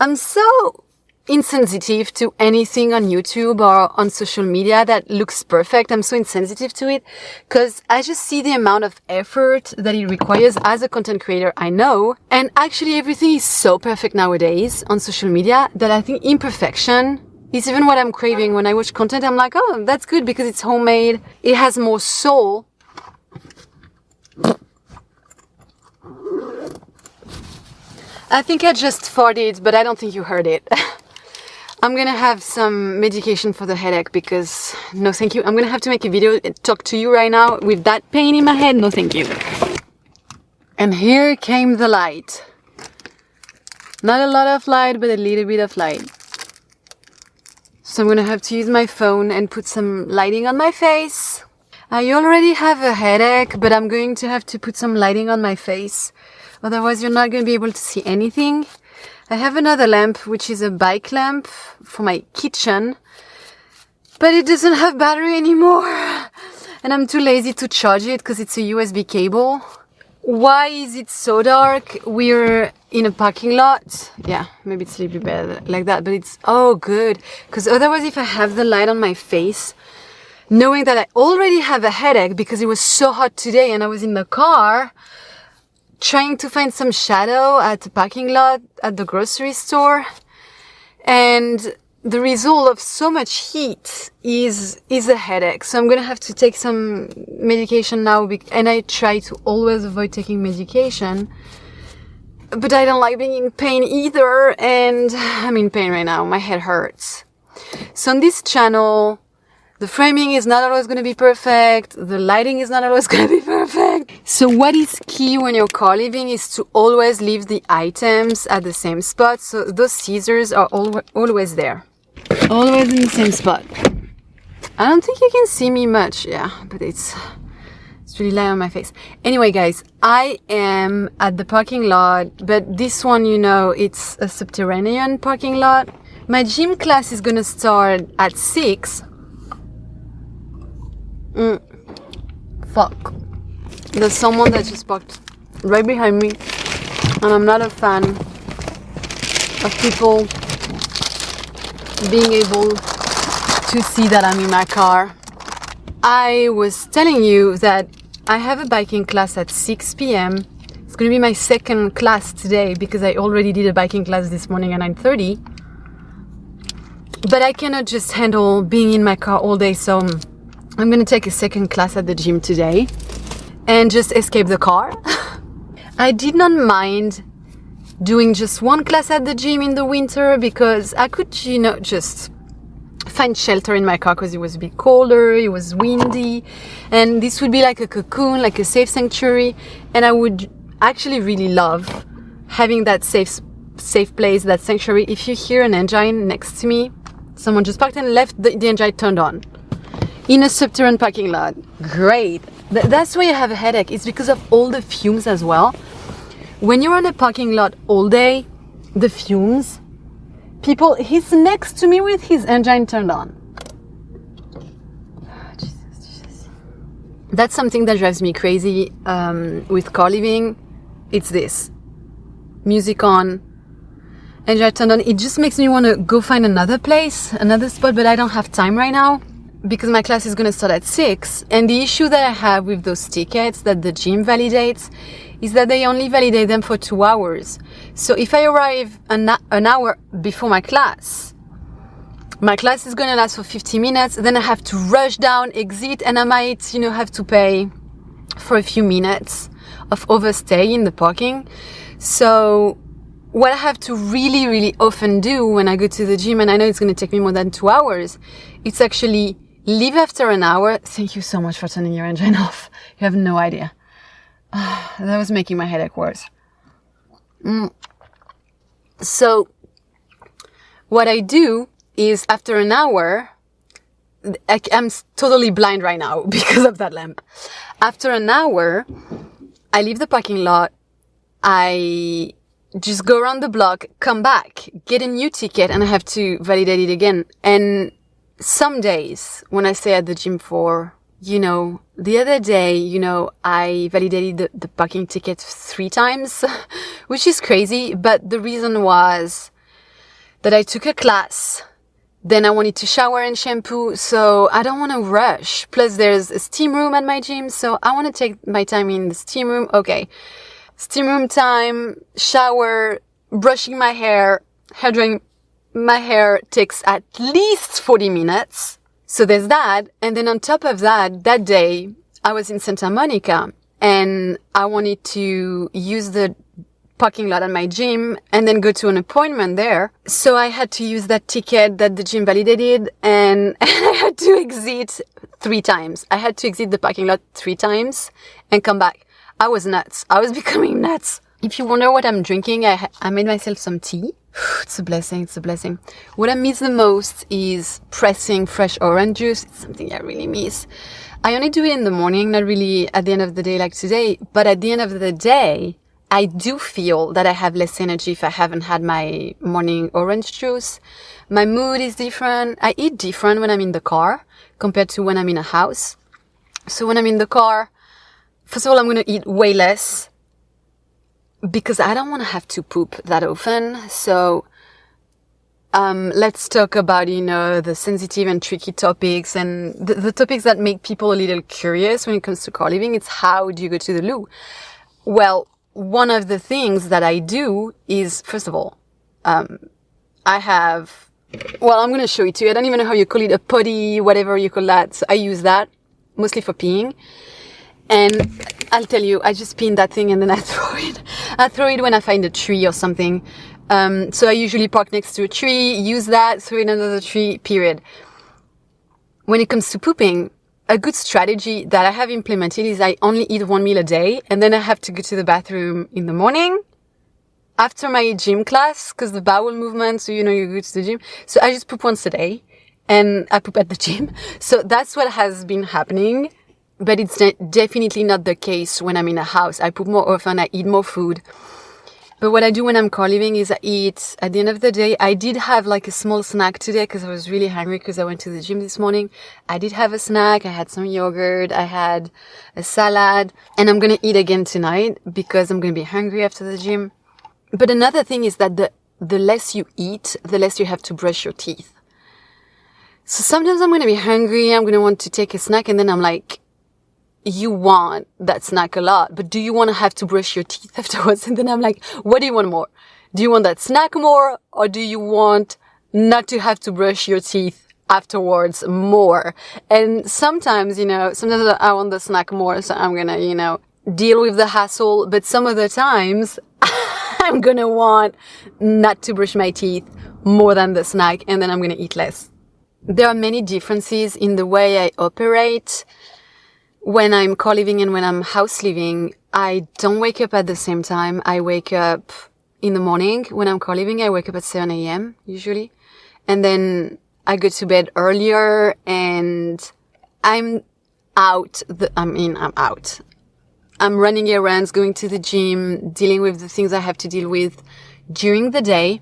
I'm so insensitive to anything on YouTube or on social media that looks perfect. I'm so insensitive to it because I just see the amount of effort that it requires as a content creator, I know. And actually everything is so perfect nowadays on social media that I think imperfection is even what I'm craving. When I watch content, I'm like, oh, that's good because it's homemade. It has more soul. I think I just farted, but I don't think you heard it. I'm gonna have some medication for the headache because no thank you. I'm gonna have to make a video and talk to you right now with that pain in my head. No thank you. And here came the light. Not a lot of light, but a little bit of light. So I'm gonna have to use my phone and put some lighting on my face. I already have a headache, but I'm going to have to put some lighting on my face. Otherwise, you're not going to be able to see anything. I have another lamp, which is a bike lamp for my kitchen, but it doesn't have battery anymore. And I'm too lazy to charge it because it's a USB cable. Why is it so dark? We're in a parking lot. Yeah, maybe it's a little bit better like that, but it's, oh, good. Because otherwise, if I have the light on my face, knowing that I already have a headache because it was so hot today and I was in the car, trying to find some shadow at the parking lot at the grocery store, and the result of so much heat is a headache. So I'm gonna have to take some medication now, and I try to always avoid taking medication, but I don't like being in pain either, and I'm in pain right now. My head hurts. So on this channel, the framing is not always going to be perfect. The lighting is not always going to be perfect. So what is key when you're car leaving is to always leave the items at the same spot. So those scissors are always there. Always in the same spot. I don't think you can see me much. Yeah, but it's really light on my face. Anyway, guys, I am at the parking lot. But this one, you know, it's a subterranean parking lot. My gym class is going to start at 6. Fuck. There's someone that just parked right behind me, and I'm not a fan of people being able to see that I'm in my car. I was telling you that I have a biking class at 6 p.m. It's going to be my second class today because I already did a biking class this morning at 9:30. But I cannot just handle being in my car all day, so I'm going to take a second class at the gym today and just escape the car. I did not mind doing just one class at the gym in the winter because I could, you know, just find shelter in my car because it was a bit colder, it was windy, and this would be like a cocoon, like a safe sanctuary, and I would actually really love having that safe place, that sanctuary. If you hear an engine next to me, someone just parked and left the engine turned on. In a subterranean parking lot. Great. That's why I have a headache. It's because of all the fumes as well. When you're on a parking lot all day, the fumes, he's next to me with his engine turned on. Jesus. That's something that drives me crazy with car living. It's this. Music on, engine turned on. It just makes me want to go find another place, another spot, but I don't have time right now, because my class is going to start at 6. And the issue that I have with those tickets that the gym validates is that they only validate them for 2 hours. So if I arrive an hour before my class is going to last for 50 minutes. Then I have to rush down, exit, and I might, you know, have to pay for a few minutes of overstay in the parking. So what I have to really, really often do when I go to the gym, and I know it's going to take me more than 2 hours, it's actually leave after an hour. Thank you so much for turning your engine off. You have no idea. That was making my headache worse. So what I do is after an hour, I'm totally blind right now because of that lamp. After an hour, I leave the parking lot. I just go around the block, come back, get a new ticket, and I have to validate it again. And some days when I stay at the gym for, you know, the other day, you know, I validated the parking ticket 3 times, which is crazy. But the reason was that I took a class. Then I wanted to shower and shampoo, so I don't want to rush. Plus there's a steam room at my gym, so I want to take my time in the steam room. Okay. Steam room time, shower, brushing my hair drying my hair takes at least 40 minutes. So there's that. And then on top of that, that day I was in Santa Monica and I wanted to use the parking lot at my gym and then go to an appointment there. So I had to use that ticket that the gym validated and I had to exit 3 times. I had to exit the parking lot 3 times and come back. I was nuts. I was becoming nuts. If you wonder what I'm drinking, I made myself some tea. It's a blessing. It's a blessing. What I miss the most is pressing fresh orange juice. It's something I really miss. I only do it in the morning, not really at the end of the day like today. But at the end of the day, I do feel that I have less energy if I haven't had my morning orange juice. My mood is different. I eat different when I'm in the car compared to when I'm in a house. So when I'm in the car, first of all, I'm going to eat way less because I don't want to have to poop that often. So let's talk about, the sensitive and tricky topics and the topics that make people a little curious when it comes to car living. It's how do you go to the loo? Well, one of the things that I do is, first of all, I'm going to show it to you. I don't even know how you call it, a potty, whatever you call that. So I use that mostly for peeing. And I'll tell you, I just pee in that thing and then I throw it. I throw it when I find a tree or something. So I usually park next to a tree, use that, throw it under the tree, period. When it comes to pooping, a good strategy that I have implemented is I only eat 1 meal a day and then I have to go to the bathroom in the morning after my gym class because the bowel movement, so you go to the gym. So I just poop once a day and I poop at the gym. So that's what has been happening, but it's definitely not the case when I'm in a house. I poop more often, I eat more food. But what I do when I'm car living is I eat at the end of the day. I did have like a small snack today because I was really hungry because I went to the gym this morning. I did have a snack. I had some yogurt. I had a salad and I'm going to eat again tonight because I'm going to be hungry after the gym. But another thing is that the less you eat, the less you have to brush your teeth. So sometimes I'm going to be hungry. I'm going to want to take a snack and then I'm like, you want that snack a lot, but do you want to have to brush your teeth afterwards? And then I'm like, what do you want more? Do you want that snack more? Or do you want not to have to brush your teeth afterwards more? And sometimes, sometimes I want the snack more. So I'm going to, deal with the hassle. But some other times I'm going to want not to brush my teeth more than the snack. And then I'm going to eat less. There are many differences in the way I operate. When I'm car living and when I'm house living, I don't wake up at the same time. I wake up in the morning. When I'm car living, I wake up at 7 a.m. usually. And then I go to bed earlier and I'm out. I'm out. I'm running errands, going to the gym, dealing with the things I have to deal with during the day.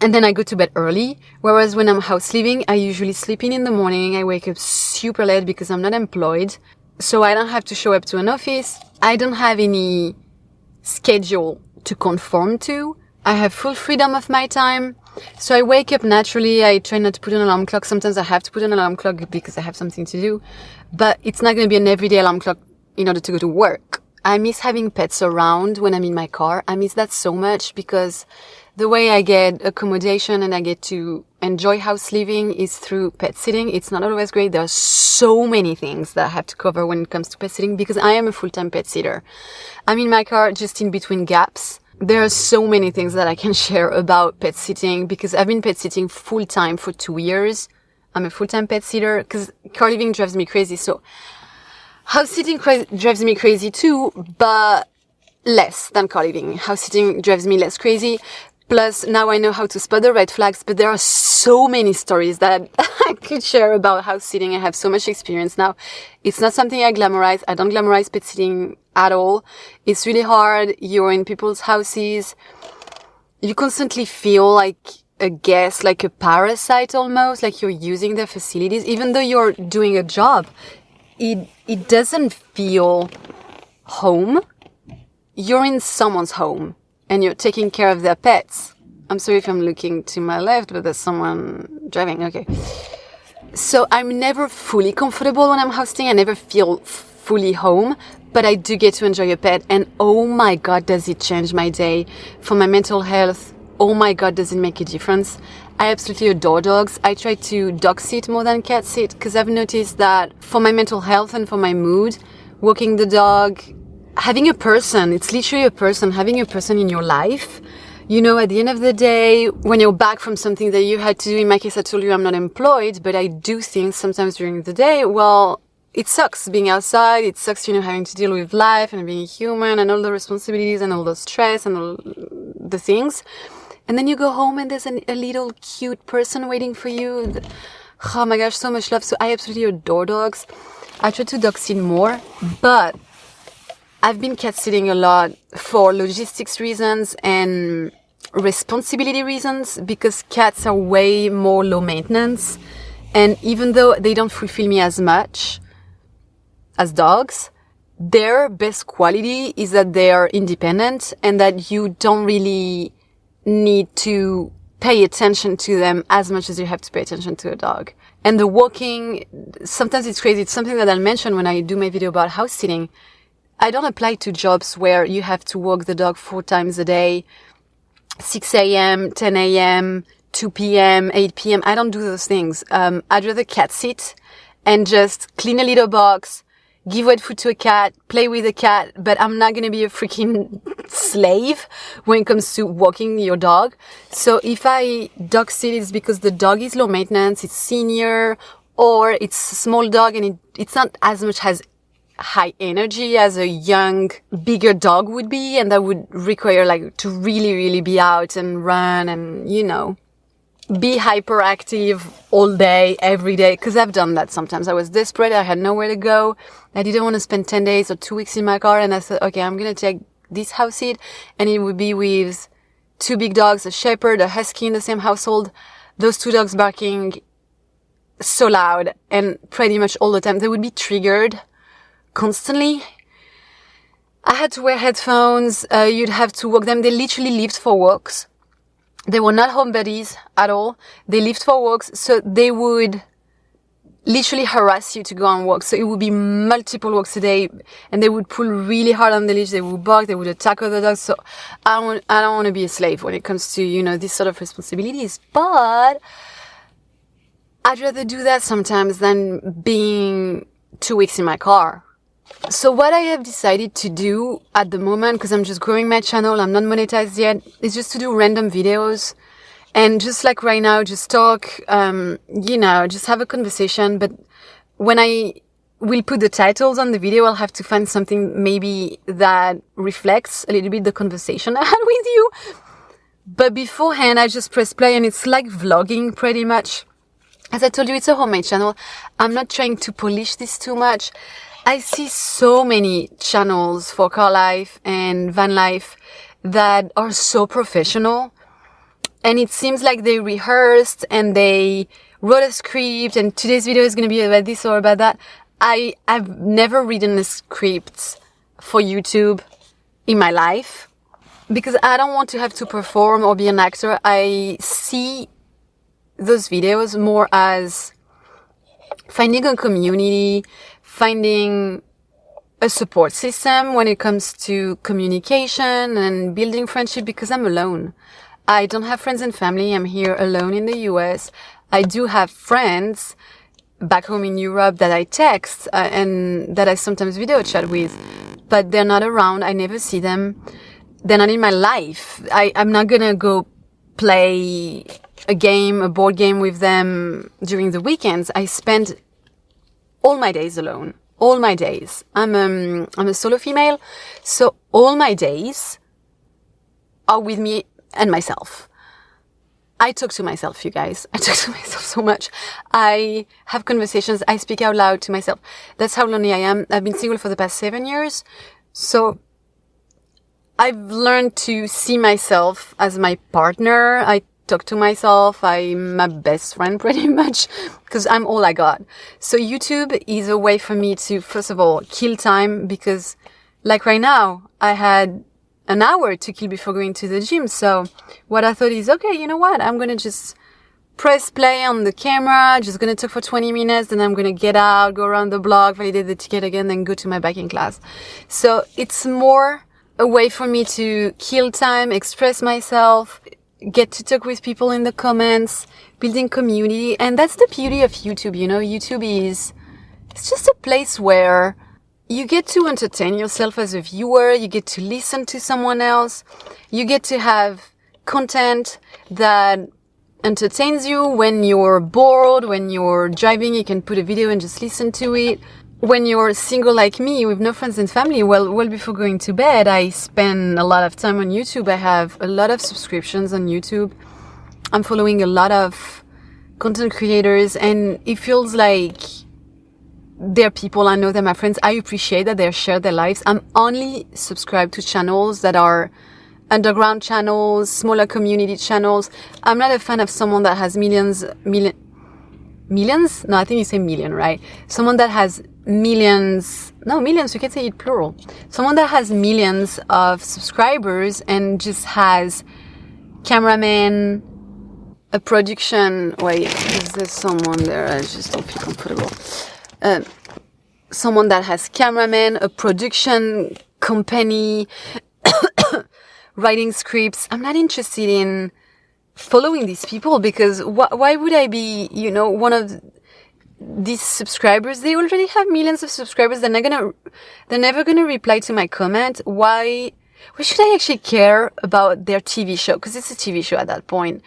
And then I go to bed early. Whereas when I'm house living, I usually sleep in the morning. I wake up super late because I'm not employed. So I don't have to show up to an office. I don't have any schedule to conform to. I have full freedom of my time. So I wake up naturally. I try not to put an alarm clock. Sometimes I have to put an alarm clock because I have something to do. But it's not going to be an everyday alarm clock in order to go to work. I miss having pets around when I'm in my car. I miss that so much because the way I get accommodation and I get to enjoy house living is through pet sitting. It's not always great. There are so many things that I have to cover when it comes to pet sitting because I am a full-time pet sitter. I'm in my car just in between gaps. There are so many things that I can share about pet sitting because I've been pet sitting full-time for 2 years. I'm a full-time pet sitter because car living drives me crazy. So house sitting drives me crazy too, but less than car living. House sitting drives me less crazy. Plus, now I know how to spot the red flags, but there are so many stories that I could share about house sitting. I have so much experience now. It's not something I glamorize. I don't glamorize pet sitting at all. It's really hard. You're in people's houses. You constantly feel like a guest, like a parasite almost, like you're using their facilities. Even though you're doing a job, it doesn't feel home. You're in someone's home. And you're taking care of their pets. I'm sorry if I'm looking to my left, but there's someone driving. Okay. So I'm never fully comfortable when I'm hosting. I never feel fully home, but I do get to enjoy a pet. And oh my God, does it change my day for my mental health? Oh my God, does it make a difference? I absolutely adore dogs. I try to dog sit more than cat sit because I've noticed that for my mental health and for my mood, walking the dog, having a person, it's literally a person, having a person in your life. You know, at the end of the day, when you're back from something that you had to do, in my case, I told you I'm not employed, but I do things sometimes during the day. Well, it sucks being outside. It sucks, you know, having to deal with life and being human and all the responsibilities and all the stress and all the things. And then you go home and there's a little cute person waiting for you. Oh my gosh, so much love. So I absolutely adore dogs. I try to dog sit more, but I've been cat sitting a lot for logistics reasons and responsibility reasons because cats are way more low maintenance. And even though they don't fulfill me as much as dogs, their best quality is that they are independent and that you don't really need to pay attention to them as much as you have to pay attention to a dog. And the walking, sometimes it's crazy. It's something that I'll mention when I do my video about house sitting. I don't apply to jobs where you have to walk the dog 4 times a day, 6 a.m., 10 a.m., 2 p.m., 8 p.m. I don't do those things. I'd rather cat sit and just clean a litter box, give wet food to a cat, play with a cat, but I'm not going to be a freaking slave when it comes to walking your dog. So if I dog sit, it's because the dog is low maintenance, it's senior, or it's a small dog and it's not as much as high energy as a young, bigger dog would be. And that would require like to really, really be out and run and, you know, be hyperactive all day, every day. Cause I've done that sometimes. I was desperate. I had nowhere to go. I didn't want to spend 10 days or 2 weeks in my car. And I said, okay, I'm going to take this house seat. And it would be with 2 big dogs, a shepherd, a husky in the same household. Those 2 dogs barking so loud and pretty much all the time. They would be triggered constantly. I had to wear headphones. You'd have to walk them. They literally lived for walks. They were not home buddies at all. They lived for walks. So they would literally harass you to go on walks. So it would be multiple walks a day and they would pull really hard on the leash. They would bark. They would attack other dogs. So I don't want to be a slave when it comes to, you know, these sort of responsibilities, but I'd rather do that sometimes than being 2 weeks in my car. So what I have decided to do at the moment, because I'm just growing my channel, I'm not monetized yet, is just to do random videos and just like right now, just talk, you know, just have a conversation. But when I will put the titles on the video, I'll have to find something maybe that reflects a little bit the conversation I had with you. But beforehand, I just press play and it's like vlogging pretty much. As I told you, it's a homemade channel. I'm not trying to polish this too much. I see so many channels for car life and van life that are so professional. And it seems like they rehearsed and they wrote a script and today's video is going to be about this or about that. I've never written a script for YouTube in my life because I don't want to have to perform or be an actor. I see those videos more as finding a community, finding a support system when it comes to communication and building friendship because I'm alone. I don't have friends and family. I'm here alone in the US. I do have friends back home in Europe that I text and that I sometimes video chat with, but they're not around. I never see them. They're not in my life. I'm not gonna go play a board game with them during the weekends. I spend all my days alone. All my days. I'm a solo female, so all my days are with me and myself. I talk to myself, you guys. I talk to myself so much. I have conversations. I speak out loud to myself. That's how lonely I am. I've been single for the past 7 years. So I've learned to see myself as my partner. I talk to myself. I'm my best friend pretty much because I'm all I got. So YouTube is a way for me to, first of all, kill time because like right now, I had an hour to kill before going to the gym. So what I thought is, okay, you know what? I'm going to just press play on the camera, just going to talk for 20 minutes, then I'm going to get out, go around the block, validate the ticket again, then go to my backing class. So it's more a way for me to kill time, express myself, get to talk with people in the comments, building community. And that's the beauty of YouTube. You know, YouTube it's just a place where you get to entertain yourself as a viewer. You get to listen to someone else. You get to have content that entertains you. When you're bored, when you're driving, you can put a video and just listen to it. When you're single like me with no friends and family, well before going to bed, I spend a lot of time on YouTube. I have a lot of subscriptions on YouTube. I'm following a lot of content creators, and it feels like they're people I know, they're my friends. I appreciate that they share their lives. I'm only subscribed to channels that are underground channels, smaller community channels. I'm not a fan of someone that has millions? No, I think you say million, right? Someone that has millions, you can say it plural. Someone that has millions of subscribers and just has cameraman, a production, wait, is there someone there? I just don't feel comfortable. Someone that has cameraman, a production company, writing scripts. I'm not interested in following these people because why would I be, you know, one of these subscribers? They already have millions of subscribers. They're never gonna reply to my comment. Why should I actually care about their TV show? Because it's a TV show at that point.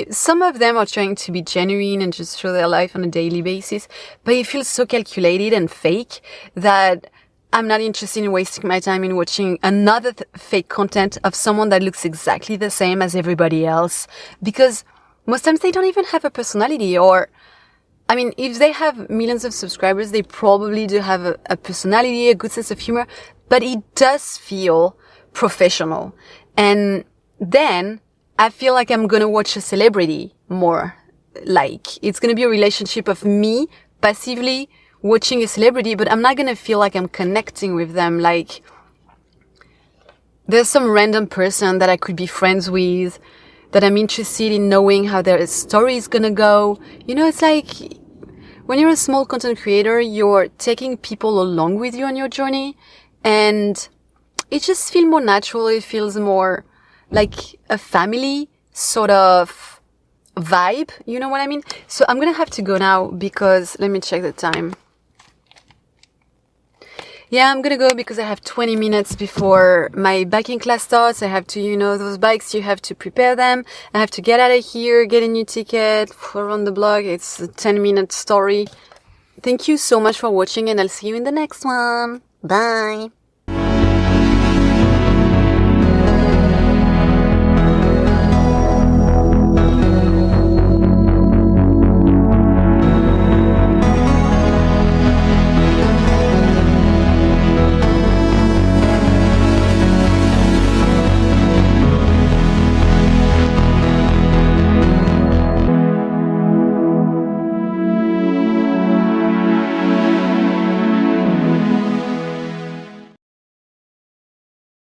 Some of them are trying to be genuine and just show their life on a daily basis, but it feels so calculated and fake that I'm not interested in wasting my time in watching another fake content of someone that looks exactly the same as everybody else, because most times they don't even have a personality. Or, I mean, if they have millions of subscribers, they probably do have a personality, a good sense of humor, but it does feel professional. And then I feel like I'm gonna watch a celebrity more. Like, it's gonna be a relationship of me passively watching a celebrity, but I'm not gonna feel like I'm connecting with them. Like, there's some random person that I could be friends with, that I'm interested in knowing how their story is gonna go. You know, it's like, when you're a small content creator, you're taking people along with you on your journey, and it just feels more natural. It feels more like a family sort of vibe. You know what I mean? So I'm gonna have to go now because, let me check the time. Yeah, I'm gonna go because I have 20 minutes before my biking class starts. I have to, you know, those bikes, you have to prepare them. I have to get out of here, get a new ticket, run the blog. It's a 10-minute story. Thank you so much for watching, and I'll see you in the next one. Bye.